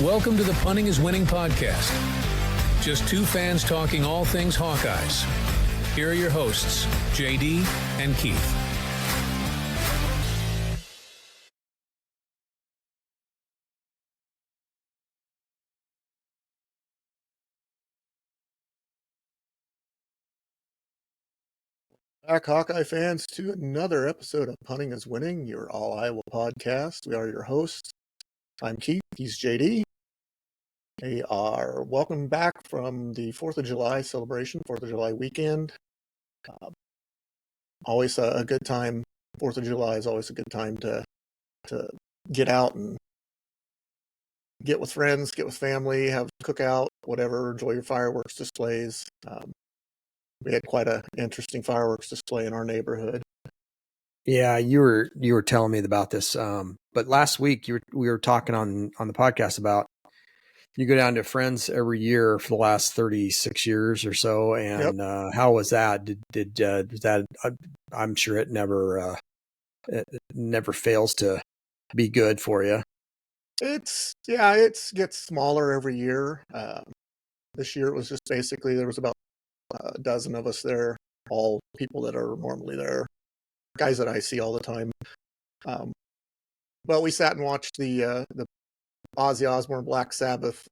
Welcome to the Punting is Winning podcast. Just two fans talking all things Hawkeyes. Here are your hosts, JD and Keith. Back, Hawkeye fans, to another episode of Punting is Winning, your all Iowa podcast. We are your hosts. I'm Keith. He's JD. They are welcome back from the 4th of July celebration, 4th of July weekend. Always a good time. 4th of July is always a good time to get out and get with friends, get with family, have a cookout, whatever, enjoy your fireworks displays. We had quite an interesting fireworks display in our neighborhood. Yeah, you were telling me about this. But last week we were talking on the podcast about you go down to friends every year for the last 36 years or so, and how was that? Did that? I'm sure it never fails to be good for you. It gets smaller every year. This year it was just basically there was about a dozen of us there, all people that are normally there, guys that I see all the time. But we sat and watched the Ozzy Osbourne Black Sabbath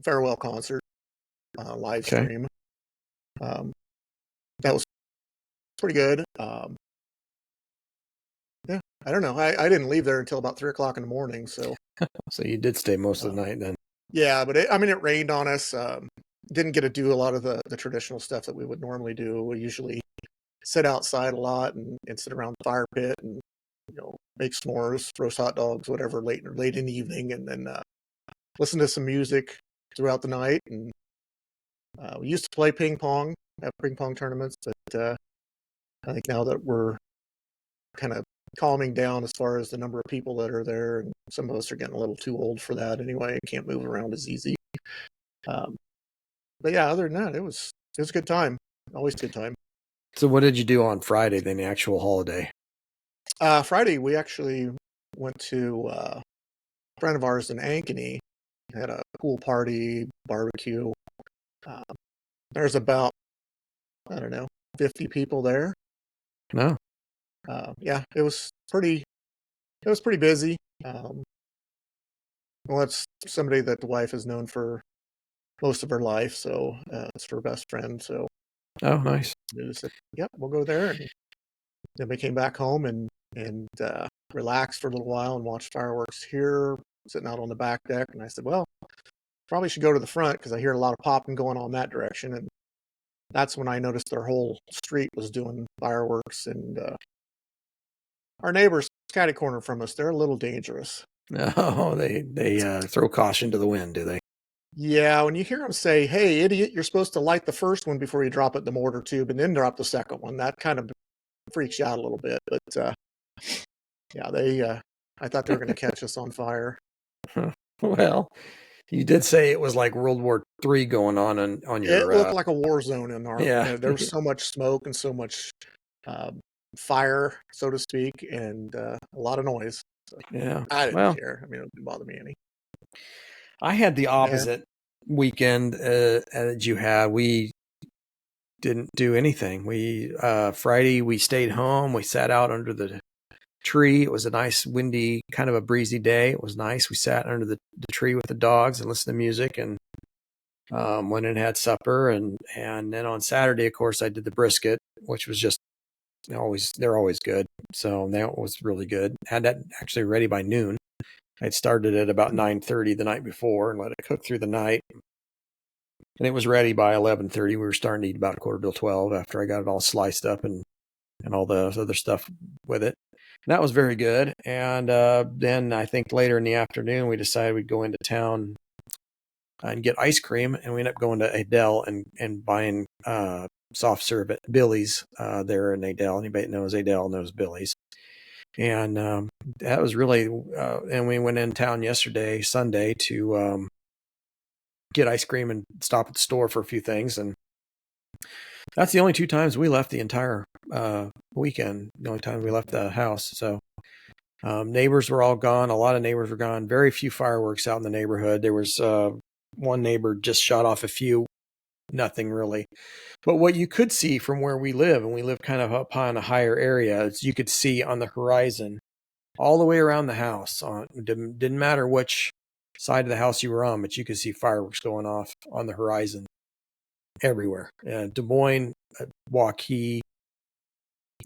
farewell concert live stream. That was pretty good. Yeah, I don't know. I didn't leave there until about 3 o'clock in the morning. So so you did stay most of the night then. Yeah, but it rained on us. Didn't get to do a lot of the traditional stuff that we would normally do. We usually sit outside a lot and sit around the fire pit and make s'mores, roast hot dogs, whatever, late in the evening, and then listen to some music throughout the night. And we used to play ping pong, have ping pong tournaments, but I think now that we're kind of calming down as far as the number of people that are there, and some of us are getting a little too old for that anyway, can't move around as easy. But yeah, other than that, it was a good time. Always a good time. So what did you do on Friday, then, the actual holiday? Friday, we actually went to a friend of ours in Ankeny, had a pool party, barbecue. There's about, 50 people there. No. Yeah, it was pretty busy. Well, that's somebody that the wife has known for most of her life, so it's her best friend. So, oh, nice. They said, "Yep, we'll go there." And then we came back home and relaxed for a little while and watched fireworks here, sitting out on the back deck. And I said, "Well, probably should go to the front because I hear a lot of popping going on that direction." And that's when I noticed their whole street was doing fireworks. And our neighbors, catty corner from us, they're a little dangerous. Oh, they throw caution to the wind, do they? Yeah, when you hear them say, "Hey, idiot, you're supposed to light the first one before you drop it in the mortar tube and then drop the second one," that kind of freaks you out a little bit. But yeah, I thought they were going to catch us on fire. Well, you did say it was like World War III going on your... It looked like a war zone in our... Yeah. There was so much smoke and so much fire, so to speak, and a lot of noise. So yeah. I didn't care. I mean, it didn't bother me any. I had the opposite weekend as you had. We didn't do anything. Friday we stayed home. We sat out under the tree. It was a nice, windy, kind of a breezy day. It was nice. We sat under the tree with the dogs and listened to music, and went and had supper. And then on Saturday, of course, I did the brisket, which was just they're always good. So that was really good. Had that actually ready by noon. I'd started at about 9:30 the night before and let it cook through the night. And it was ready by 11:30. We were starting to eat about 11:45 after I got it all sliced up and all the other stuff with it. And that was very good. And then I think later in the afternoon, we decided we'd go into town and get ice cream. And we ended up going to Adele and buying soft serve at Billy's there in Adele. Anybody that knows Adele knows Billy's. And that was really, and we went in town yesterday, Sunday, to get ice cream and stop at the store for a few things. And that's the only 2 times we left the entire weekend, the only time we left the house. So Neighbors were all gone. A lot of neighbors were gone. Very few fireworks out in the neighborhood. There was one neighbor just shot off a few, nothing really. But what you could see from where we live, and we live kind of up on a higher area, is you could see on the horizon all the way around the house. Didn't matter which side of the house you were on, but you could see fireworks going off on the horizon everywhere. Des Moines, Waukee,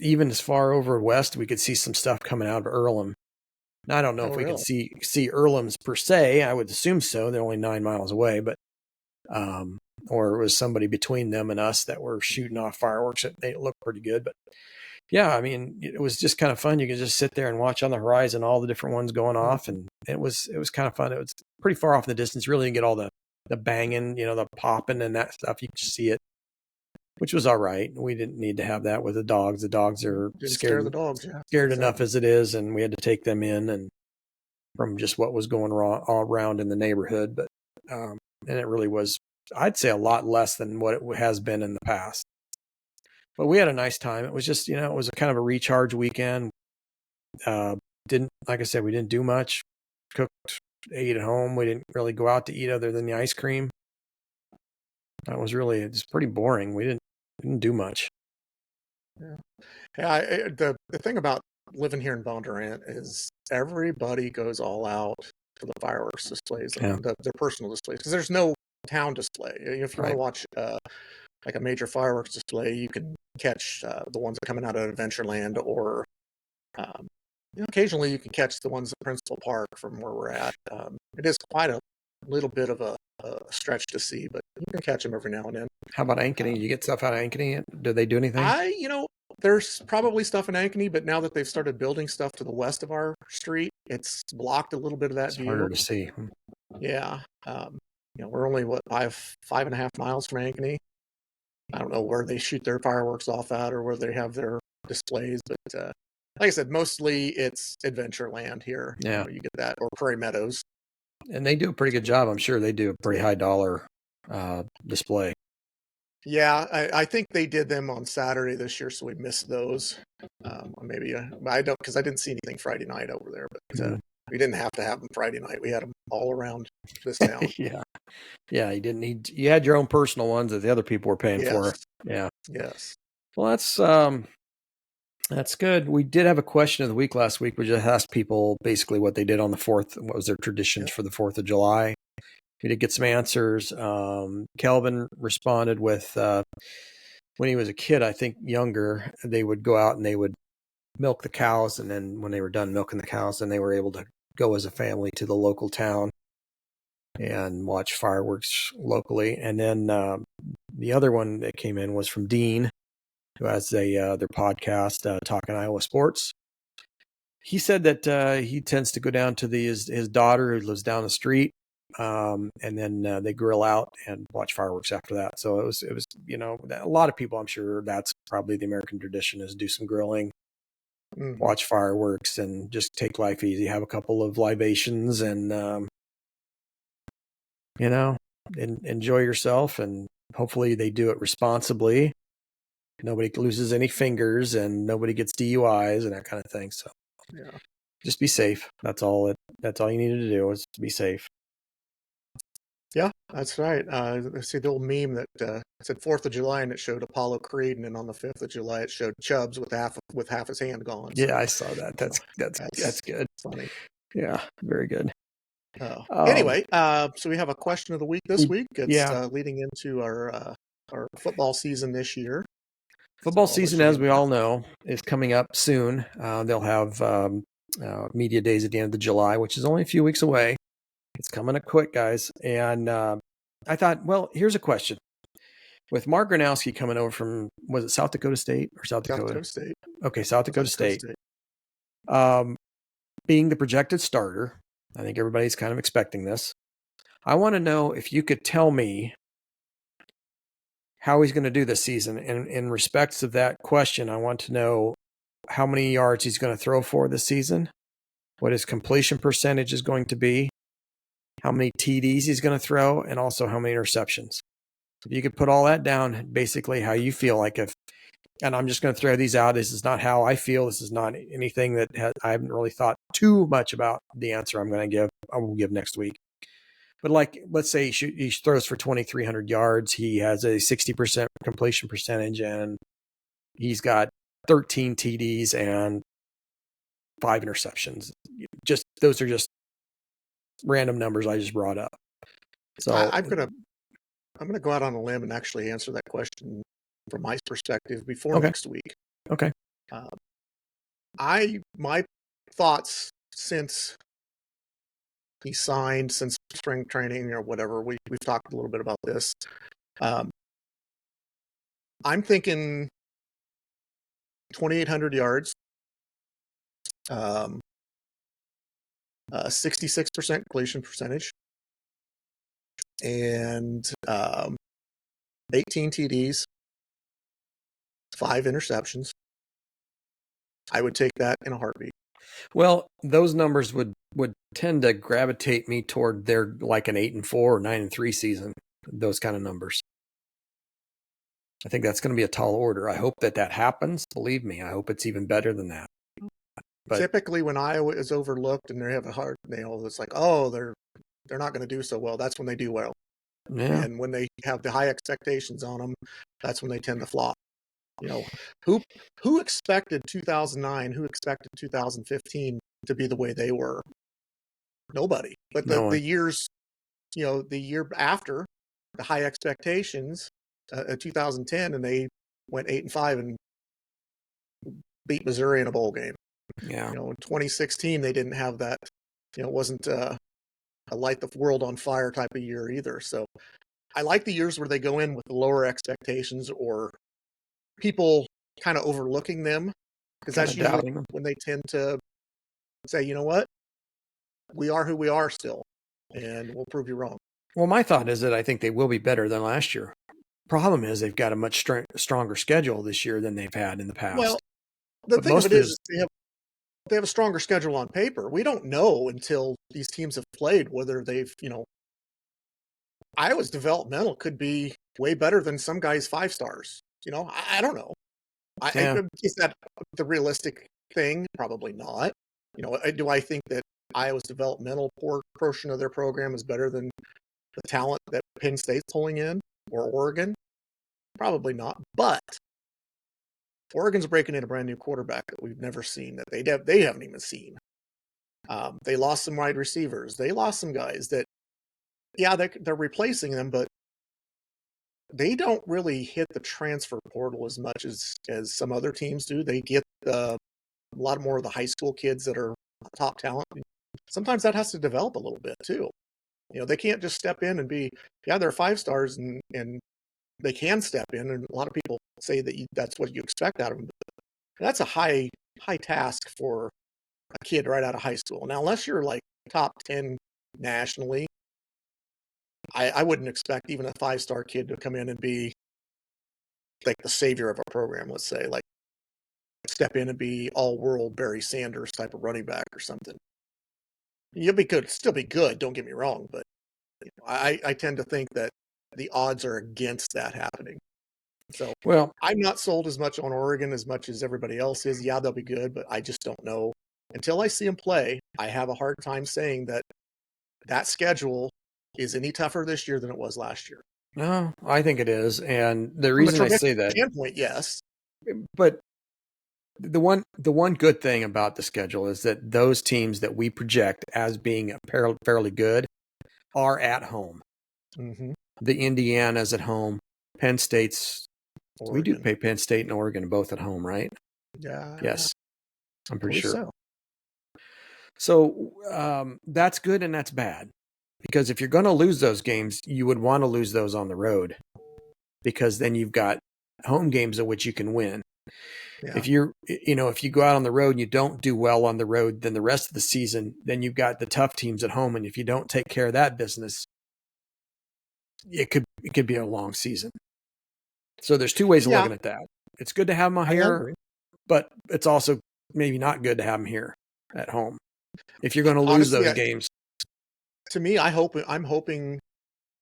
even as far over west, we could see some stuff coming out of Earlham. Now, I don't know if we could see Earlham's per se. I would assume so. They're only 9 miles away, but or it was somebody between them and us that were shooting off fireworks that made it look pretty good. But yeah, I mean, it was just kind of fun. You could just sit there and watch on the horizon all the different ones going off, and it was kind of fun. It was pretty far off in the distance. Really didn't get all the banging, the popping and that stuff. You could just see it, which was all right. We didn't need to have that with the dogs. The dogs are scared. The dogs, yeah. Scared enough as it is, and we had to take them in and from just what was going wrong all around in the neighborhood. But and it really was, I'd say, a lot less than what it has been in the past. But we had a nice time. It was just, it was a kind of a recharge weekend. Like I said, we didn't do much. Cooked, ate at home. We didn't really go out to eat other than the ice cream. That was really, it's pretty boring. We didn't do much. Yeah. The thing about living here in Bondurant is everybody goes all out for the fireworks displays, and their personal displays, because there's no town display. If you want to watch like a major fireworks display, you can catch the ones that are coming out of Adventureland, or occasionally you can catch the ones at Principal Park from where we're at. It is quite a little bit of a stretch to see, but you can catch them every now and then. How about Ankeny? You get stuff out of Ankeny? Do they do anything? There's probably stuff in Ankeny, but now that they've started building stuff to the west of our street, it's blocked a little bit of that view. Harder to see. Yeah. We're only 5.5 miles from Ankeny. I don't know where they shoot their fireworks off at or where they have their displays, but like I said, mostly it's Adventureland here. Yeah. You get that, or Prairie Meadows. And they do a pretty good job. I'm sure they do a pretty high dollar display. Yeah, I think they did them on Saturday this year, so we missed those. Maybe I don't, because I didn't see anything Friday night over there. But we didn't have to have them Friday night. We had them all around this town. Yeah. You didn't need. You had your own personal ones that the other people were paying for. Yeah. Yes. Well, that's good. We did have a question of the week last week. We just asked people basically what they did on the 4th. What was their traditions for the 4th of July? We did get some answers. Kelvin responded with, when he was a kid, I think younger, they would go out and they would milk the cows. And then when they were done milking the cows, then they were able to go as a family to the local town and watch fireworks locally. And then the other one that came in was from Dean, who has their podcast, Talking Iowa Sports. He said that he tends to go down to his daughter, who lives down the street. And then they grill out and watch fireworks after that. So it was, a lot of people, I'm sure that's probably the American tradition, is do some grilling, watch fireworks, and just take life easy, have a couple of libations, and, enjoy yourself. And hopefully they do it responsibly. Nobody loses any fingers and nobody gets DUIs and that kind of thing. So just be safe. That's all you needed to do, was to be safe. Yeah, that's right. I see the old meme that said 4th of July and it showed Apollo Creed, and then on the 5th of July it showed Chubbs with half his hand gone. So, yeah, I saw that. That's good. Funny. Yeah, very good. Anyway, so we have a question of the week this week. It's leading into our football season this year. Football season, as we all know, is coming up soon. They'll have media days at the end of July, which is only a few weeks away. It's coming up quick, guys. And I thought, well, here's a question. With Mark Gronowski coming over from, was it South Dakota State or South Dakota? South Dakota State. Okay, South Dakota State. Being the projected starter, I think everybody's kind of expecting this. I want to know if you could tell me how he's going to do this season. And in respects of that question, I want to know how many yards he's going to throw for this season, what his completion percentage is going to be, how many TDs he's going to throw, and also how many interceptions. If you could put all that down, basically how you feel like if and I'm just going to throw these out. This is not how I feel. This is not anything that I haven't really thought too much about the answer I will give next week. But like, let's say he throws for 2,300 yards. He has a 60% completion percentage, and he's got 13 TDs and 5 interceptions. Just those are just random numbers I just brought up. So I'm gonna go out on a limb and actually answer that question from my perspective before next week. Okay. My thoughts since he signed, since spring training or whatever, we've talked a little bit about this. I'm thinking 2,800 yards, 66% completion percentage, and 18 TDs, 5 interceptions. I would take that in a heartbeat. Well, those numbers would tend to gravitate me toward their like an 8-4 or 9-3 season. Those kind of numbers. I think that's going to be a tall order. I hope that happens. Believe me, I hope it's even better than that. But typically, when Iowa is overlooked and they have a hard nail, it's like, oh, they're not going to do so well. That's when they do well. Yeah. And when they have the high expectations on them, that's when they tend to flop. You know, who expected 2009? Who expected 2015 to be the way they were? Nobody. But the years, the year after, the high expectations, 2010, and they went 8-5 and beat Missouri in a bowl game. Yeah. In 2016, they didn't have that. It wasn't a light the world on fire type of year either. So I like the years where they go in with lower expectations or people kind of overlooking them, because that's usually when they tend to say, you know what, we are who we are still, and we'll prove you wrong. Well, my thought is that I think they will be better than last year. Problem is they've got a much stronger schedule this year than they've had in the past. Well, the thing of it is they have a stronger schedule on paper. We don't know until these teams have played whether they've, Iowa's developmental could be way better than some guys' 5 stars. I don't know. Is that the realistic thing? Probably not. Do I think that Iowa's developmental portion of their program is better than the talent that Penn State's pulling in or Oregon? Probably not. But Oregon's breaking in a brand new quarterback that we've never seen, that they haven't even seen. They lost some wide receivers. They lost some guys that, they're replacing them, but they don't really hit the transfer portal as much as some other teams do. They get a lot more of the high school kids that are top talent. Sometimes that has to develop a little bit too. They can't just step in and be, they're 5 stars and they can step in. And a lot of people say that that's what you expect out of them. But that's a high task for a kid right out of high school. Now, unless you're like top 10 nationally, I wouldn't expect even a 5-star kid to come in and be like the savior of a program, let's say, like step in and be all-world Barry Sanders type of running back or something. You'll be good, still be good, don't get me wrong, but I tend to think that the odds are against that happening. So, well, I'm not sold as much on Oregon as much as everybody else is. Yeah, they'll be good, but I just don't know. Until I see them play, I have a hard time saying that schedule is any tougher this year than it was last year. No, I think it is. And the reason I say that, standpoint, yes. But the one good thing about the schedule is that those teams that we project as being fairly good are at home. Mm-hmm. The Indiana's at home. Penn State's, Oregon. We do pay Penn State and Oregon both at home, right? Yeah. Yes. I'm pretty sure. So that's good and that's bad. Because if you're going to lose those games, you would want to lose those on the road, because then you've got home games at which you can win. Yeah. If you go out on the road and you don't do well on the road, then the rest of the season, then you've got the tough teams at home. And if you don't take care of that business, it could be a long season. So there's 2 ways of looking at that. It's good to have them here, but it's also maybe not good to have them here at home if you're going to lose those games. To me, I'm hoping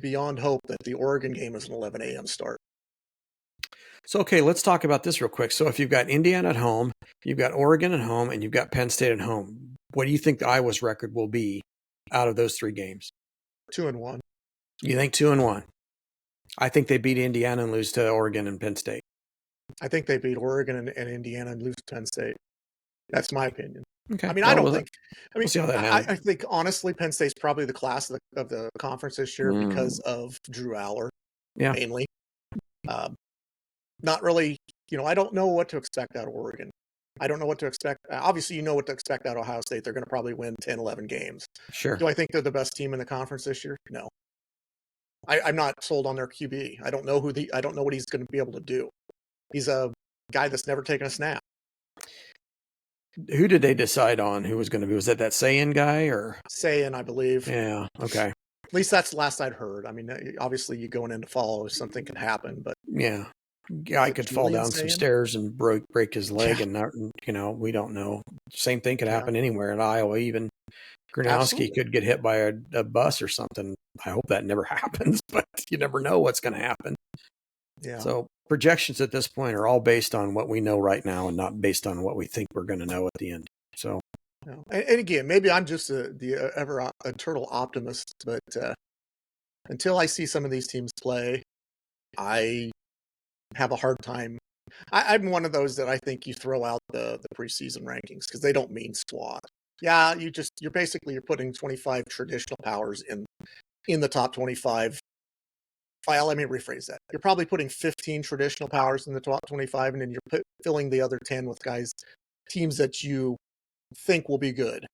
beyond hope that the Oregon game is an 11 a.m. start. So, okay, let's talk about this real quick. So if you've got Indiana at home, you've got Oregon at home, and you've got Penn State at home, what do you think Iowa's record will be out of those 3 games? 2-1. You think 2-1? I think they beat Indiana and lose to Oregon and Penn State. I think they beat Oregon and Indiana and lose to Penn State. That's my opinion. Okay. I mean, I don't think. I mean, we'll see how that happens. I think honestly, Penn State's probably the class of the conference this year because of Drew Aller, mainly. Not really. I don't know what to expect out of Oregon. I don't know what to expect. Obviously, you know what to expect out of Ohio State. They're going to probably win 10, 11 games. Sure. Do I think they're the best team in the conference this year? No. I'm not sold on their QB. I don't know what he's going to be able to do. He's a guy that's never taken a snap. Who did they decide on who was going to be? Was that Sayin guy or? Sayin, I believe. Yeah. Okay. At least that's the last I'd heard. I mean, obviously you going in to follow, something can happen, but yeah. Guy could fall down some stairs and break his leg, and not, we don't know. Same thing could happen anywhere in Iowa. Even Gronowski could get hit by a bus or something. I hope that never happens, but you never know what's going to happen. Yeah. So projections at this point are all based on what we know right now, and not based on what we think we're going to know at the end. So, and again, maybe I'm just the ever eternal optimist, but until I see some of these teams play, I have a hard time. I'm one of those that I think you throw out the preseason rankings because they don't mean squat. Yeah, you're putting 25 traditional powers in the top 25. Well, let me rephrase that. You're probably putting 15 traditional powers in the top 25, and then you're filling the other 10 with teams that you think will be good.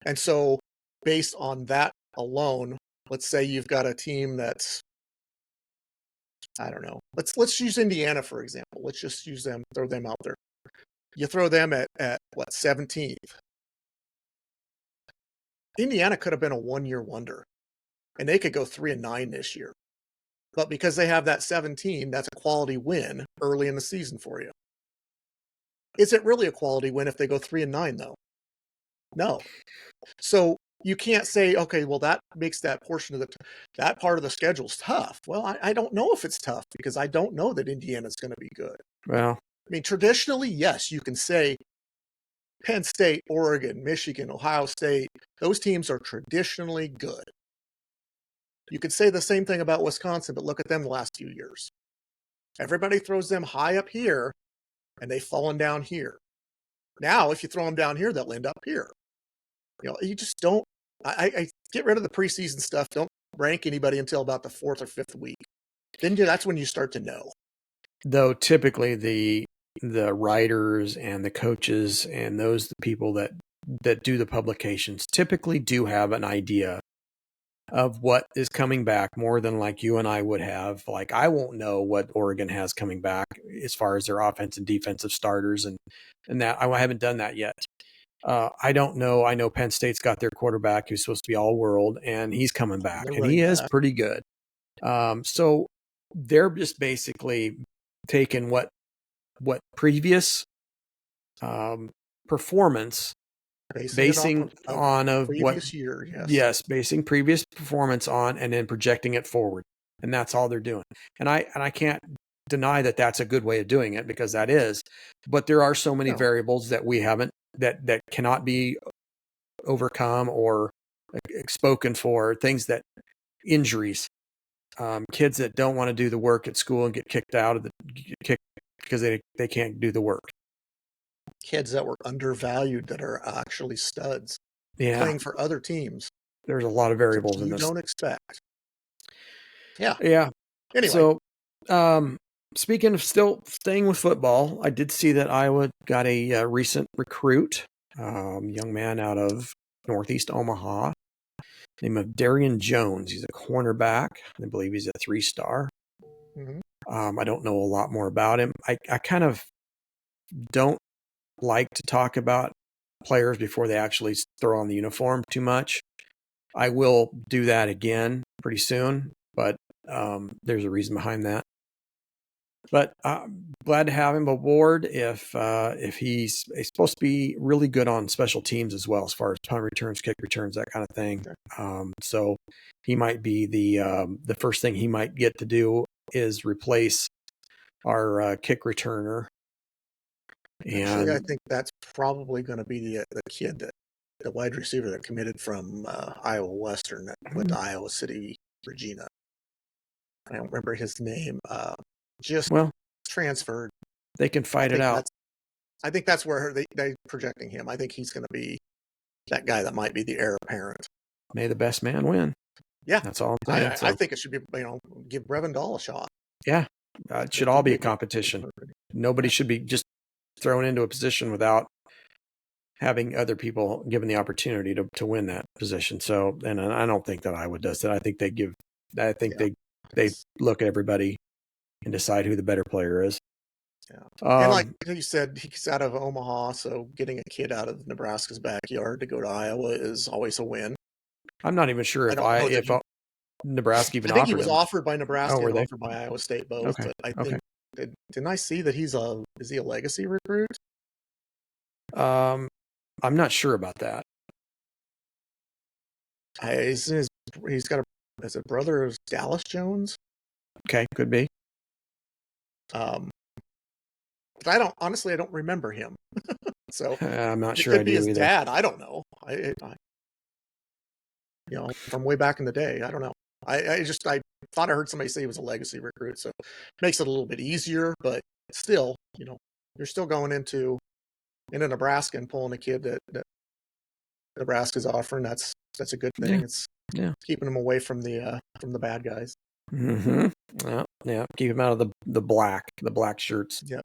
And so, based on that alone, let's say you've got a team that's, I don't know. Let's use Indiana for example. Let's just use them, throw them out there. You throw them at what, 17th? Indiana could have been a one-year wonder, and they could go 3-9 this year. But because they have that 17, that's a quality win early in the season for you. Is it really a quality win if they go 3-9 though? No. So you can't say, okay, well, that makes that portion of that part of the schedule's tough. Well, I don't know if it's tough because I don't know that Indiana's going to be good. Well, I mean, traditionally, yes, you can say Penn State, Oregon, Michigan, Ohio State, those teams are traditionally good. You could say the same thing about Wisconsin, but look at them the last few years. Everybody throws them high up here, and they've fallen down here. Now, if you throw them down here, they'll end up here. You just don't. I get rid of the preseason stuff. Don't rank anybody until about the 4th or 5th week. Then that's when you start to know. Though typically the writers and the coaches and the people that do the publications typically do have an idea of what is coming back more than like you and I would have. Like, I won't know what Oregon has coming back as far as their offense and defensive starters and that. I haven't done that yet. I don't know. I know Penn State's got their quarterback who's supposed to be all world, and he's coming back, and he is pretty good. So they're just basically taking what previous performance, basing on of what year, yes, basing previous performance on, and then projecting it forward, and that's all they're doing. And I can't deny that that's a good way of doing it, because that is. But there are so many variables that we haven't that cannot be overcome or spoken for. Things that injuries, kids that don't want to do the work at school and get kicked because they can't do the work. Kids that were undervalued that are actually studs playing for other teams. There's a lot of variables in this. You don't expect. Yeah. Anyway. So, speaking of still staying with football, I did see that Iowa got a recent recruit, young man out of Northeast Omaha, name of Darian Jones. He's a cornerback. I believe he's a 3-star. Mm-hmm. I don't know a lot more about him. I kind of don't like to talk about players before they actually throw on the uniform too much. I will do that again pretty soon, but there's a reason behind that. But glad to have him aboard. If he's supposed to be really good on special teams as well, as far as punt returns, kick returns, that kind of thing. So he might be the first thing he might get to do is replace our kick returner. Actually, I And think that's probably going to be the kid the wide receiver that committed from Iowa Western that went to Iowa City, Regina. I don't remember his name. Just well, transferred. they can fight it out. I think that's where they're projecting him. I think he's going to be that guy that might be the heir apparent. May the best man win. Yeah, That's all I'm saying. I think it should be, give Brevendal a shot. Yeah, it should all be a competition. Nobody should be just thrown into a position without having other people given the opportunity to win that position. So, and I don't think that Iowa does that. I think they look at everybody and decide who the better player is. Yeah. And like you said, he's out of Omaha, so getting a kid out of Nebraska's backyard to go to Iowa is always a win. I'm not even sure if Nebraska even offered him. I think he was offered by Nebraska and they? offered by Iowa State both. Okay. But I think didn't I see that is he a legacy recruit? I'm not sure about that. He's got a brother of Dallas Jones. Okay, could be. But I don't remember him. So I'm not sure. It could be his dad. I don't know. I from way back in the day. I don't know. I thought I heard somebody say he was a legacy recruit, so it makes it a little bit easier. But still, you're still going into Nebraska and pulling a kid that Nebraska's offering. That's a good thing. It's keeping them away from the bad guys. Mm-hmm. Yeah. Keep them out of the black shirts. Yeah.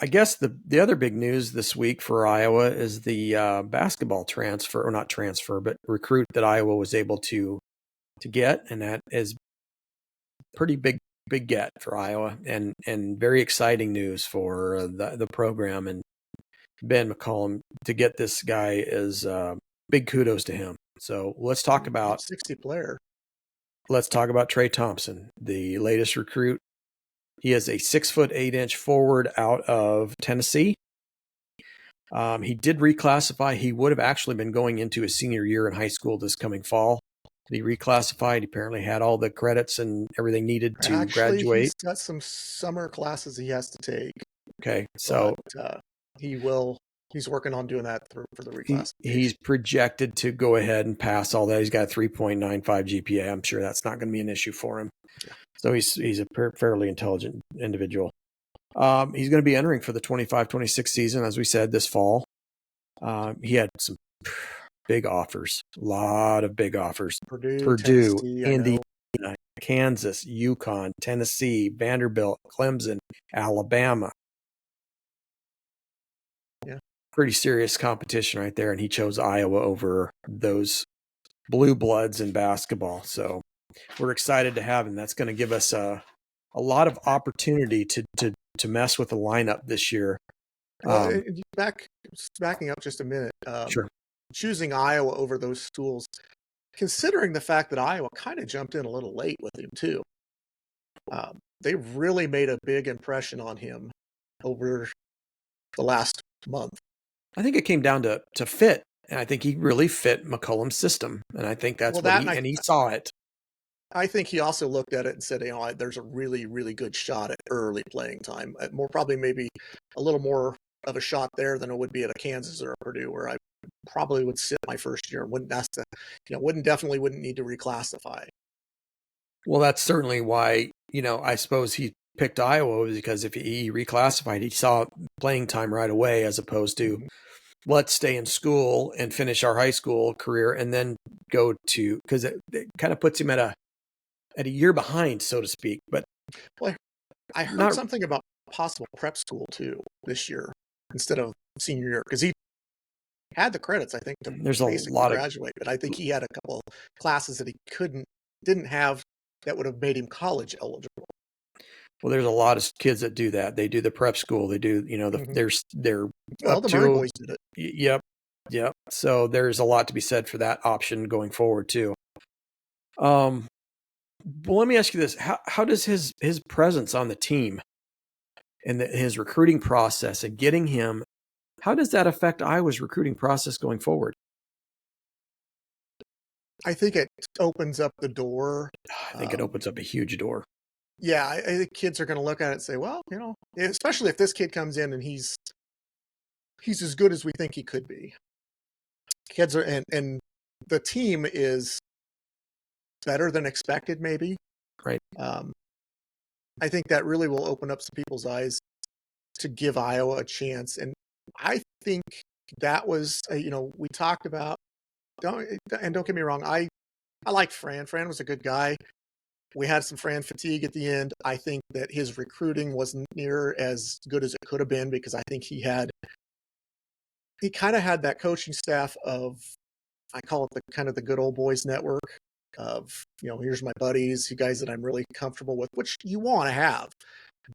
I guess the other big news this week for Iowa is the basketball transfer, or not transfer, but recruit that Iowa was able to get, and that is pretty big get for Iowa, and very exciting news for the program. And Ben McCollum, to get this guy is big kudos to him. So let's talk about 60 player. Let's talk about Trey Thompson, the latest recruit. He is a 6'8" forward out of Tennessee. He did reclassify. He would have actually been going into his senior year in high school this coming fall. He reclassified. He apparently had all the credits and everything needed to graduate. He's got some summer classes he has to take. Okay, so he's working on doing that for the reclassification. He's projected to go ahead and pass all that. He's got a 3.95 GPA. I'm sure that's not going to be an issue for him. Yeah. So he's a fairly intelligent individual. He's going to be entering for the 25-26 season, as we said, this fall. He had some big offers, a lot of big offers. Purdue, Indiana, Kansas, UConn, Tennessee, Vanderbilt, Clemson, Alabama. Yeah. Pretty serious competition right there, and he chose Iowa over those blue bloods in basketball. So we're excited to have him. That's going to give us a lot of opportunity to mess with the lineup this year. Backing up just a minute. Sure. Choosing Iowa over those schools, considering the fact that Iowa kind of jumped in a little late with him too. They really made a big impression on him over the last month. I think it came down to fit, and I think he really fit McCollum's system, and I think that's he saw it. I think he also looked at it and said, there's a really, really good shot at early playing time. Maybe a little more of a shot there than it would be at a Kansas or a Purdue, where I probably would sit my first year and wouldn't need to reclassify. Well, that's certainly why, I suppose he picked Iowa, because if he reclassified, he saw playing time right away, as opposed to let's stay in school and finish our high school career and then go to, because it kind of puts him at a year behind, so to speak. But I heard something about possible prep school too this year instead of senior year, because he had the credits, I think, to graduate, but I think he had a couple of classes that he didn't have that would have made him college eligible. Well, there's a lot of kids that do that. They do the prep school. They do, they're the Murray boys did it. Yep. So there's a lot to be said for that option going forward too. Well, let me ask you this: how does his presence on the team and his recruiting process and getting him, how does that affect Iowa's recruiting process going forward? I think it opens up the door. I think it opens up a huge door. Yeah, I think kids are going to look at it and say, well, especially if this kid comes in and he's as good as we think he could be. Kids are, and the team is better than expected, maybe. Right. I think that really will open up some people's eyes to give Iowa a chance. And I think that was, we talked about, don't get me wrong, I liked Fran. Fran was a good guy. We had some Fran fatigue at the end. I think that his recruiting wasn't near as good as it could have been, because I think he kind of had that coaching staff of, I call it the kind of the good old boys network of, here's my buddies, you guys that I'm really comfortable with, which you want to have,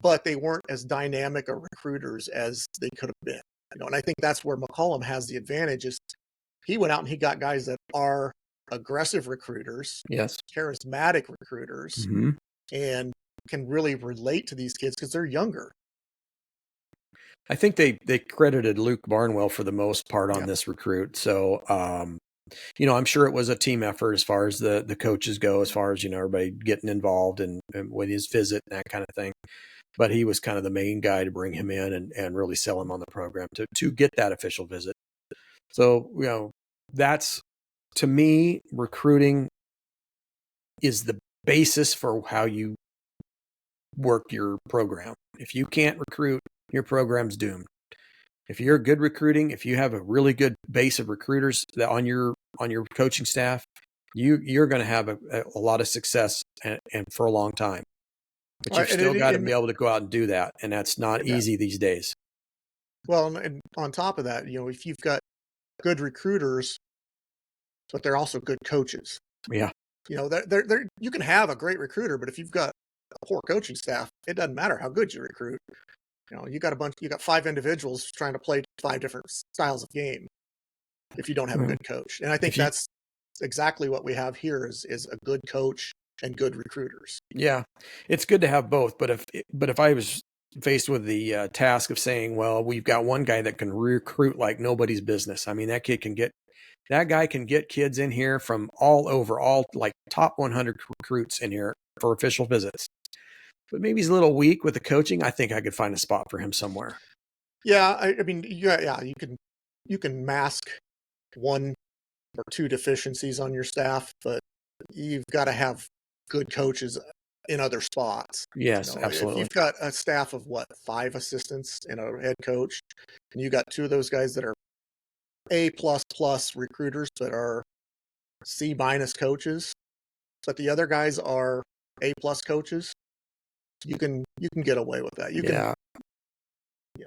but they weren't as dynamic of recruiters as they could have been. And I think that's where McCollum has the advantage, is he went out and he got guys that are aggressive recruiters, yes, charismatic recruiters, mm-hmm. and can really relate to these kids because they're younger. I think they credited Luke Barnwell for the most part on this recruit. So, I'm sure it was a team effort as far as the coaches go, as far as, everybody getting involved and with his visit and that kind of thing. But he was kind of the main guy to bring him in and really sell him on the program to get that official visit. So, that's, to me, recruiting is the basis for how you work your program. If you can't recruit, your program's doomed. If you're good recruiting, if you have a really good base of recruiters that on your coaching staff, you're going to have a lot of success and for a long time. But you've still got to be able to go out and do that, and that's not easy these days. Well, and on top of that, if you've got good recruiters, but they're also good coaches. Yeah. They're you can have a great recruiter, but if you've got a poor coaching staff, it doesn't matter how good you recruit. You got 5 individuals trying to play 5 different styles of game if you don't have a good coach. And I think that's exactly what we have here is a good coach and good recruiters. Yeah. It's good to have both, but if I was faced with the task of saying, well, we've got one guy that can recruit like nobody's business. I mean, that guy can get kids in here from all over, all like top 100 recruits in here for official visits. But maybe he's a little weak with the coaching. I think I could find a spot for him somewhere. Yeah, I mean, you can mask 1 or 2 deficiencies on your staff, but you've got to have good coaches in other spots. Yes, absolutely. If you've got a staff of 5 assistants and a head coach, and you got 2 of those guys that are A++ recruiters but are C- coaches, but the other guys are A+ coaches, you can get away with that.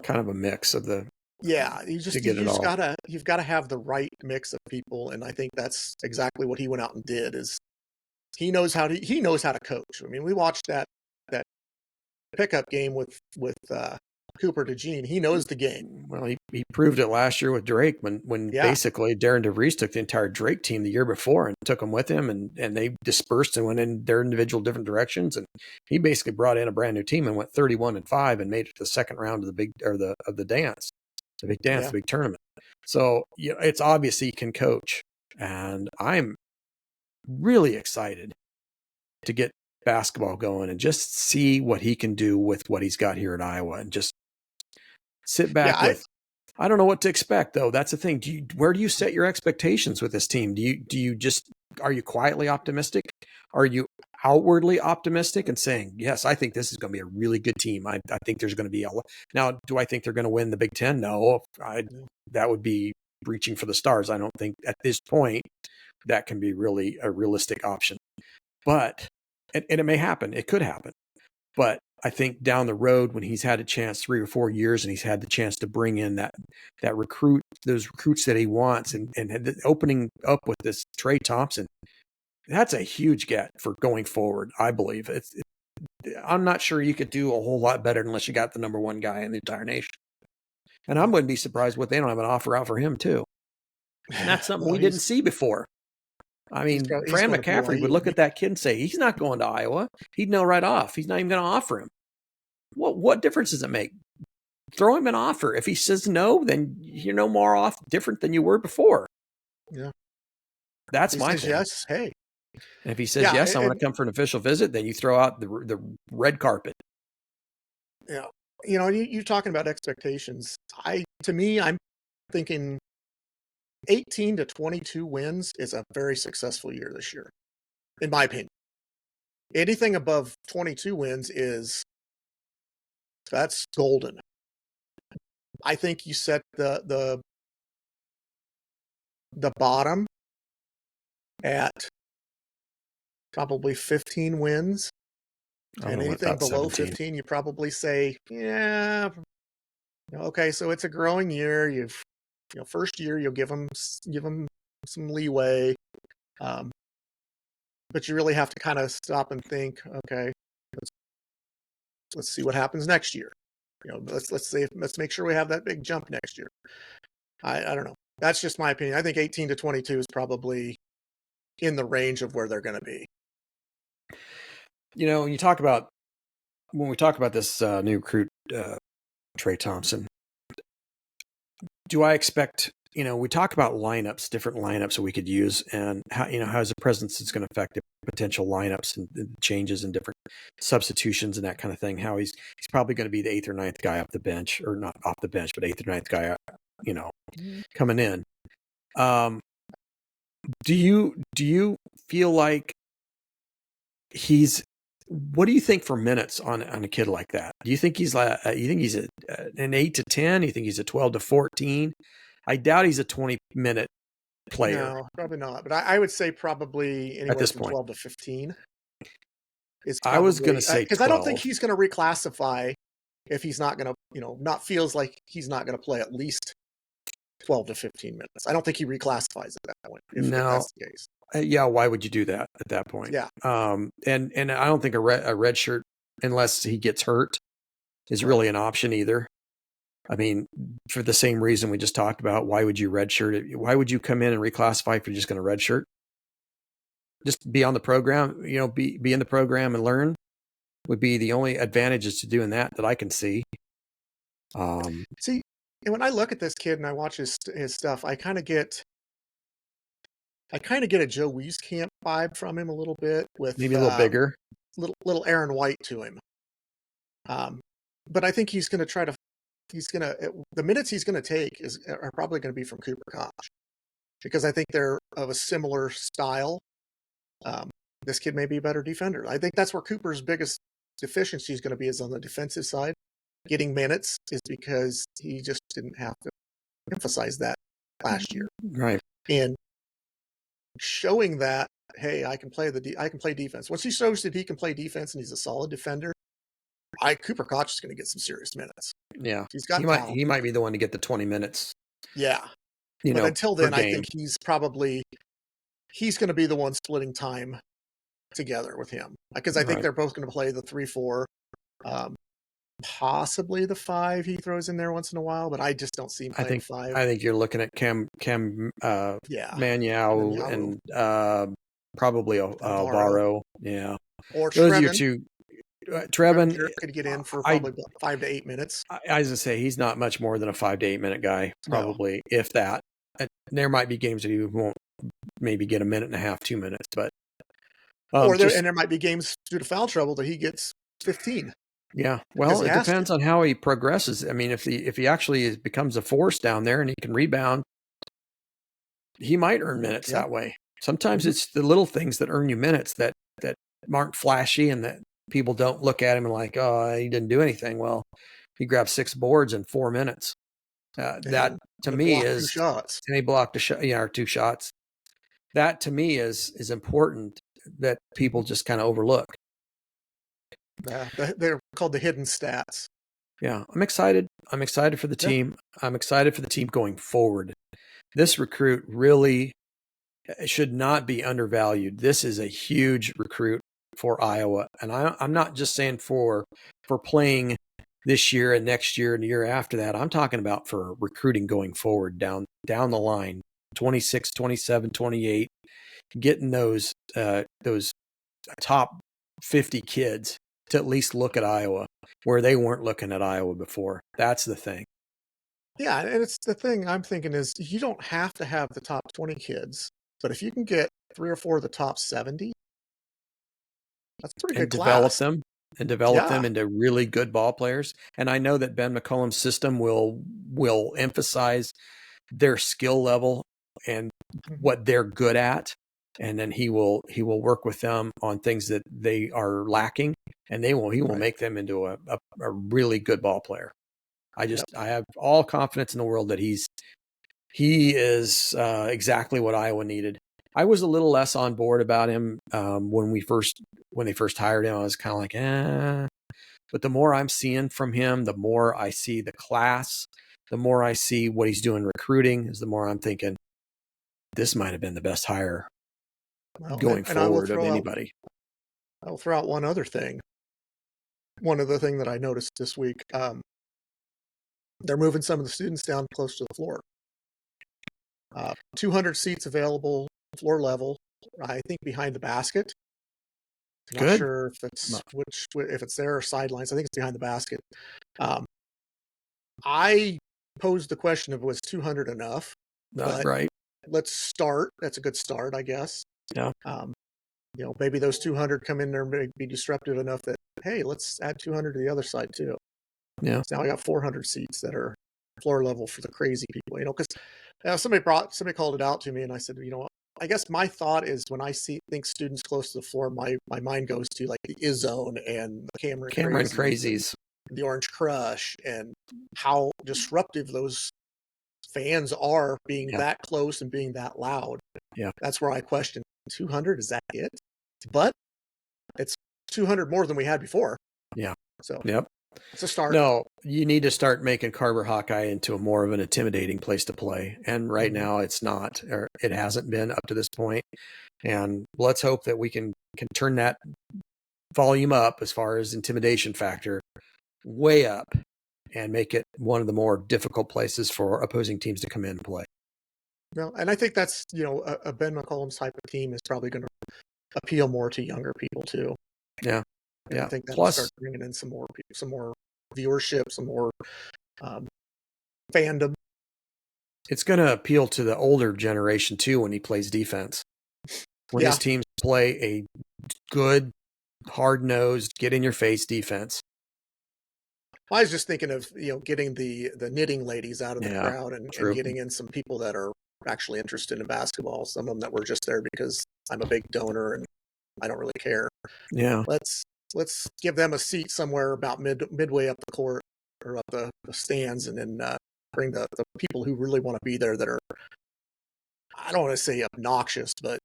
Kind of a mix of the. Yeah, you've got to have the right mix of people, and I think that's exactly what he went out and did. Is he knows how to coach. I mean, we watched that pickup game with Cooper DeJean. He knows the game. Well, he proved it last year with Drake when basically Darren DeVries took the entire Drake team the year before and took them with him, and they dispersed and went in their individual different directions. And he basically brought in a brand new team and went 31-5 and made it to the second round of the big tournament. So it's obvious he can coach, and I'm really excited to get basketball going and just see what he can do with what he's got here at Iowa, and just sit back I don't know what to expect, though. That's the thing. Where do you set your expectations with this team? Are you quietly optimistic? Are you outwardly optimistic and saying, yes, I think this is going to be a really good team. I think there's going to be now, do I think they're going to win the Big Ten? No, that would be reaching for the stars. I don't think at this point that can be really a realistic option, but, and it may happen. It could happen, but I think down the road, when he's had a chance 3 or 4 years and he's had the chance to bring in those recruits that he wants, and opening up with this Trey Thompson, that's a huge get for going forward. I believe I'm not sure you could do a whole lot better unless you got the number 1 guy in the entire nation. And I wouldn't be surprised what they don't have an offer out for him too. And that's something we didn't see before. I mean, Fran McCaffrey would look at that kid and say, he's not going to Iowa. He'd know right off. He's not even going to offer him. What difference does it make? Throw him an offer. If he says no, then you're no more different than you were before. Yeah. That's he my says thing. Yes. Hey, And if he says, Yeah, yes, I want to come for an official visit, then you throw out the red carpet. yeah. You're talking about expectations. To me, I'm thinking 18 to 22 wins is a very successful year this year, in my opinion. Anything above 22 wins that's golden. I think you set the bottom at probably 15 wins, and anything below 15, you probably say, yeah, okay, so it's a growing year. First year you'll give them some leeway, but you really have to kind of stop and think, okay, let's see what happens next year. Let's make sure we have that big jump next year. I don't know. That's just my opinion. I think 18 to 22 is probably in the range of where they're going to be. When we talk about this new recruit, Trey Thompson, do I expect, we talk about different lineups that we could use, and how his presence is going to affect the potential lineups and changes and different substitutions and that kind of thing. How he's probably going to be the 8th or 9th guy off the bench, or not off the bench, but 8th or 9th guy, coming in. Do you feel like what do you think for minutes on a kid like that? Do you think he's an 8 to 10? You think he's a 12 to 14? I doubt he's a 20-minute player. No, probably not. But I would say probably anywhere from 12 to 15. I was going to say because I don't think he's going to reclassify if he's not going to, feels like he's not going to play at least 12 to 15 minutes. I don't think he reclassifies at that point. If that's the case. Yeah, why would you do that at that point? Yeah. And I don't think a red shirt, unless he gets hurt, is really an option either. I mean, for the same reason we just talked about, why would you redshirt it? Why would you come in and reclassify if you're just going to redshirt? Just be on the program, be in the program and learn would be the only advantages to doing that I can see. See, when I look at this kid and I watch his stuff, I kind of get a Joe Wieskamp vibe from him a little bit, with maybe a little bigger, little Aaron White to him. But I think the minutes he's going to take are probably going to be from Cooper Koch, because I think they're of a similar style. This kid may be a better defender. I think that's where Cooper's biggest deficiency is going to be, is on the defensive side. Getting minutes is because he just didn't have to emphasize that last year. Right. And showing that, hey, I can play defense. Once he shows that he can play defense and he's a solid defender, Cooper Koch is going to get some serious minutes. Yeah, he might be the one to get the 20 minutes. Yeah, but until then, I think he's going to be the one splitting time together with him, because I think they're both going to play the 3-4, possibly the 5 he throws in there once in a while, but I just don't see him playing 5. I think you're looking at Cam Maniau and probably Alvaro. Yeah, or those Trevin. are your two. Trevin could get in for probably 5 to 8 minutes. I was going to say, he's not much more than a 5 to 8 minute guy, probably, if that. There might be games that he won't maybe get a minute and a half, 2 minutes, but there might be games due to foul trouble that he gets 15. Yeah, well, it depends on how he progresses. I mean, if he actually becomes a force down there and he can rebound, he might earn minutes that way. Sometimes it's the little things that earn you minutes that aren't flashy, and that people don't look at him and like, oh, he didn't do anything. Well, he grabbed 6 boards in 4 minutes. That to me is 2 shots. And he blocked a shot, or 2 shots. That to me is important, that people just kind of overlook. They're called the hidden stats. Yeah, I'm excited. I'm excited for the team. I'm excited for the team going forward. This recruit really should not be undervalued. This is a huge recruit for Iowa. And I'm not just saying for playing this year and next year and the year after that. I'm talking about for recruiting going forward down the line, 26, 27, 28, getting those top 50 kids to at least look at Iowa where they weren't looking at Iowa before. That's the thing. Yeah, and it's the thing I'm thinking is, you don't have to have the top 20 kids but if you can get 3 or 4 of the top 70, that's a pretty and good develop class. them and develop them Yeah. into really good ball players. And I know that Ben McCollum's system will emphasize their skill level and what they're good at. And then he will work with them on things that they are lacking, and he will make them into a really good ball player. I have all confidence in the world that he is exactly what Iowa needed. I was a little less on board about him when they first hired him. I was kind of like, but the more I'm seeing from him, the more I see the class, the more I see what he's doing recruiting, is the more I'm thinking this might have been the best hire going forward of anybody. I will throw out one other thing. One other thing that I noticed this week, they're moving some of the students down close to the floor. 200 seats available, floor level, I think behind the basket. I'm not sure if it's if it's there or sidelines. I think it's behind the basket. I posed the question of, was 200 enough? Not right. Let's start. That's a good start, I guess. Yeah. Maybe those 200 come in there and be disruptive enough that, hey, let's add 200 to the other side too. Yeah. So now I got 400 seats that are floor level for the crazy people, because somebody called it out to me, and I said, I guess my thought is when I think students close to the floor, my mind goes to like the Izzone and the Cameron Crazies, the Orange Crush, and how disruptive those fans are being that close and being that loud. Yeah. That's where I question 200. Is that it? But it's 200 more than we had before. Yeah. So, yep. It's a start. No, you need to start making Carver Hawkeye into a more of an intimidating place to play. And right now it's not, or it hasn't been up to this point. And let's hope that we can turn that volume up as far as intimidation factor way up and make it one of the more difficult places for opposing teams to come in and play. No, and I think that's, a Ben McCollum's type of team is probably going to appeal more to younger people too. Yeah. And yeah. I think that Plus, start bringing in some more viewership, some more fandom. It's going to appeal to the older generation too when he plays defense. When his teams play a good, hard-nosed, get-in-your-face defense. I was just thinking of getting the knitting ladies out of the crowd and getting in some people that are actually interested in basketball. Some of them that were just there because I'm a big donor and I don't really care. Yeah. Let's give them a seat somewhere about midway up the court or up the stands, and then bring the people who really want to be there that are, I don't want to say obnoxious, but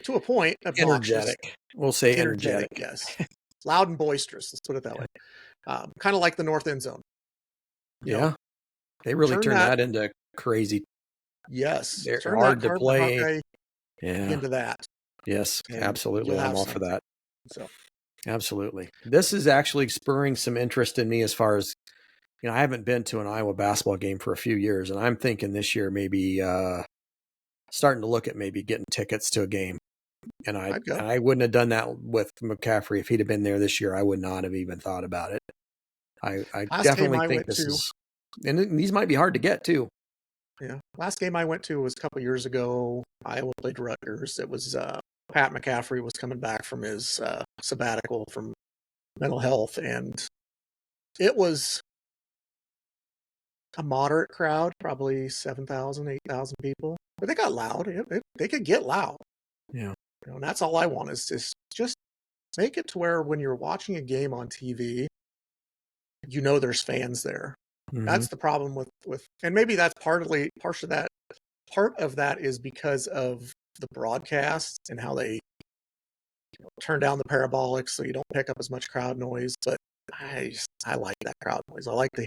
to a point, obnoxious. Energetic. We'll say energetic. Yes. Loud and boisterous. Let's put it that way. Kind of like the North End Zone. They really turn that into crazy. Yes. They're hard to play. Into that. Yes, absolutely. I'm all for that. So, absolutely. This is actually spurring some interest in me as far as, I haven't been to an Iowa basketball game for a few years, and I'm thinking this year maybe starting to look at maybe getting tickets to a game. And I wouldn't have done that with McCaffrey if he'd have been there this year. I would not have even thought about it. I definitely think this is, and these might be hard to get too. Yeah. Last game I went to was a couple years ago. Iowa played Rutgers. It was Pat McCaffrey was coming back from his sabbatical from mental health, and it was a moderate crowd, probably 7,000, 8,000 people. But they got loud. They could get loud. Yeah. And that's all I want is just make it to where when you're watching a game on TV, there's fans there. Mm-hmm. That's the problem with, and maybe that's part of that is because of the broadcast and how they turn down the parabolics so you don't pick up as much crowd noise. But I like that crowd noise. I like to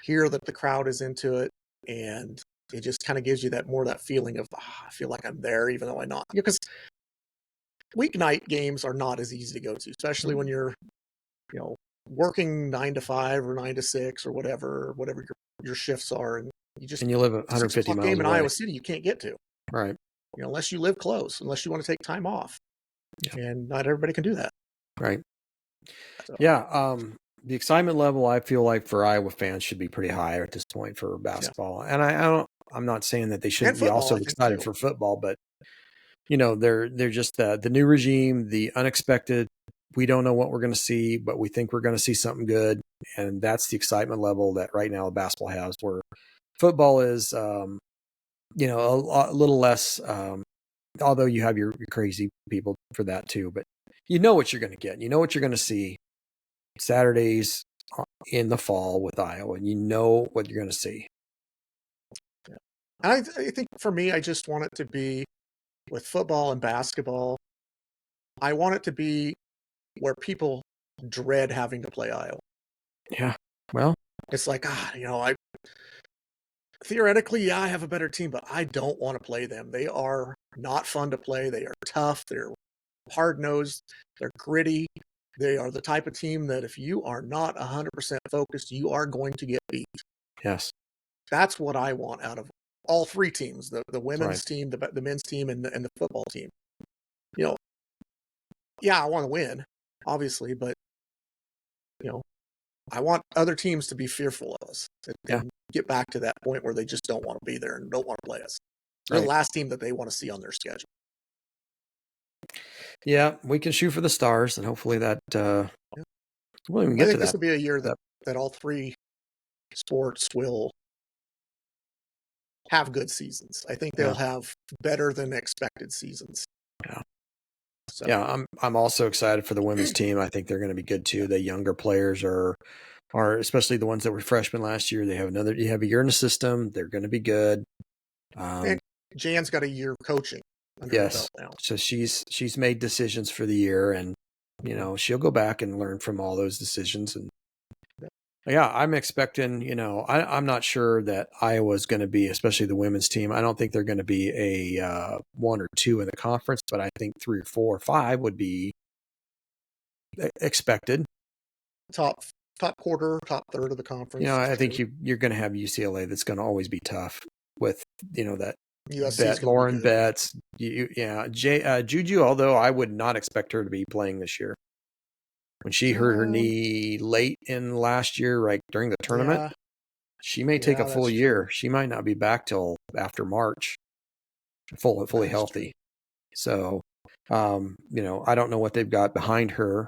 hear that the crowd is into it, and it just kind of gives you that feeling of I feel like I'm there even though I'm not. Because weeknight games are not as easy to go to, especially when you're working 9 to 5 or 9 to 6 or whatever your shifts are, and you live 150 miles game away. In Iowa City you can't get to, right? Unless you live close, unless you want to take time off, and not everybody can do that, right? So. Yeah, the excitement level I feel like for Iowa fans should be pretty high at this point for basketball, and I'm not saying that they shouldn't be also excited for football, but they're just the new regime, the unexpected. We don't know what we're going to see, but we think we're going to see something good. And that's the excitement level that right now basketball has, where football is, a little less, although you have your crazy people for that too, but you know what you're going to get. You know what you're going to see Saturdays in the fall with Iowa, and you know what you're going to see. Yeah. I think for me, I just want it to be with football and basketball. I want it to be where people dread having to play Iowa. Yeah. Well, it's like, I theoretically, I have a better team, but I don't want to play them. They are not fun to play. They are tough. They're hard-nosed. They're gritty. They are the type of team that if you are not 100% focused, you are going to get beat. Yes. That's what I want out of all three teams, the women's team, the men's team, and the football team. Yeah, I want to win, obviously, but, I want other teams to be fearful of us and get back to that point where they just don't want to be there and don't want to play us. They're the last team that they want to see on their schedule. Yeah, we can shoot for the stars, and hopefully that we'll even get to that. I think this will be a year that all three sports will have good seasons. I think they'll have better than expected seasons. Yeah. So. Yeah, I'm also excited for the women's team. I think they're going to be good too. The younger players are especially the ones that were freshmen last year. You have a year in the system. They're going to be good. And Jan's got a year coaching. Yes. Now. So she's made decisions for the year, and she'll go back and learn from all those decisions. And yeah, I'm expecting. I'm not sure that Iowa's going to be, especially the women's team. I don't think they're going to be a 1 or 2 in the conference, but I think 3 or 4 or 5 would be expected. Top quarter, top third of the conference. I think you're going to have UCLA. That's going to always be tough with that. Lauren Betts, Juju. Although I would not expect her to be playing this year. When she hurt her knee late in last year, right during the tournament, she may take a full year. True. She might not be back till after March, fully healthy. True. So, I don't know what they've got behind her.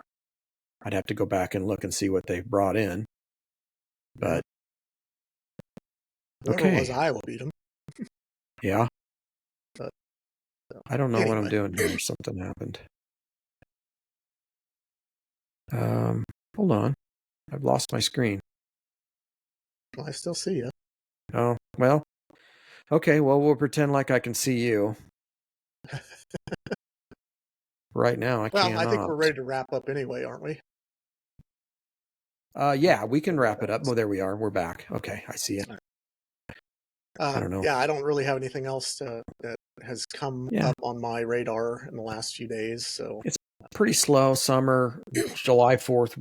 I'd have to go back and look and see what they've brought in. But whoever it was, Iowa beat them. Yeah. But, I don't know what I'm doing here. Something happened. Hold on. I've lost my screen. Well, I still see you. Oh, well. Okay, well, we'll pretend like I can see you. Right now, I can't. Well, I think we're ready to wrap up anyway, aren't we? Yeah, we can wrap it up. Oh, there we are. We're back. Okay, I see it. I don't know. Yeah, I don't really have anything else that has come up on my radar in the last few days. So it's pretty slow summer. July 4th,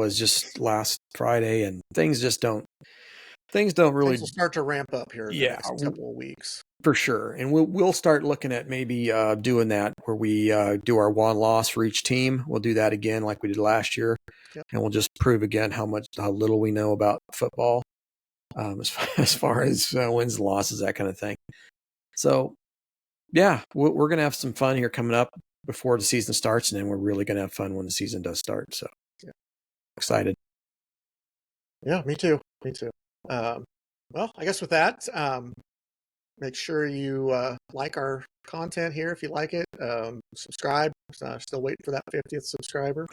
is just last Friday, and things don't really. Things will start to ramp up here in the next couple of weeks. For sure. And we'll start looking at maybe doing that where we do our one loss for each team. We'll do that again like we did last year. Yep. And we'll just prove again how little we know about football as far as wins and losses, that kind of thing. So, yeah, we're going to have some fun here coming up before the season starts, and then we're really going to have fun when the season does start. So, excited. Yeah, me too. Well, I guess with that, make sure you like our content here if you like it. Subscribe. Still waiting for that 50th subscriber.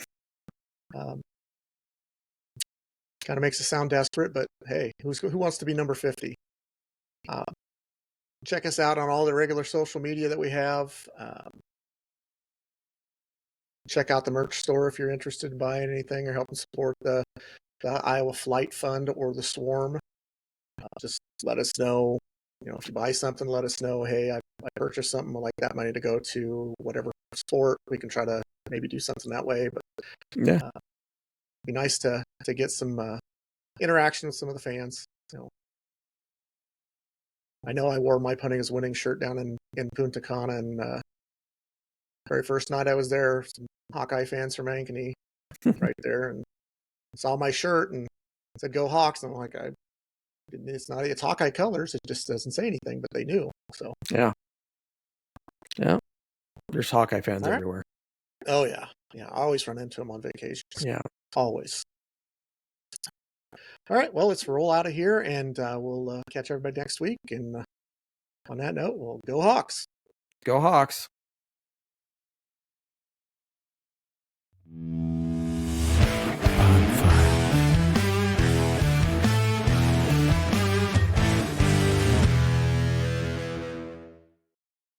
Kind of makes it sound desperate, but hey, who wants to be number 50? Check us out on all the regular social media that we have. Check out the merch store if you're interested in buying anything or helping support the Iowa Flight Fund or the Swarm. Just let us know. If you buy something, let us know. Hey, I purchased something. I'd like that money to go to whatever sport. We can try to maybe do something that way. But it'd be nice to get some interaction with some of the fans. I know I wore my Punting is Winning shirt down in Punta Cana, and very first night I was there, some Hawkeye fans from Ankeny right there, and saw my shirt and said "Go Hawks," and I'm like, it's Hawkeye colors. It just doesn't say anything, but they knew. So yeah. There's Hawkeye fans All right. everywhere. Oh yeah, yeah. I always run into them on vacations. Yeah. Always. All right. Well, let's roll out of here, and we'll catch everybody next week. And on that note, we'll go Hawks. Go Hawks.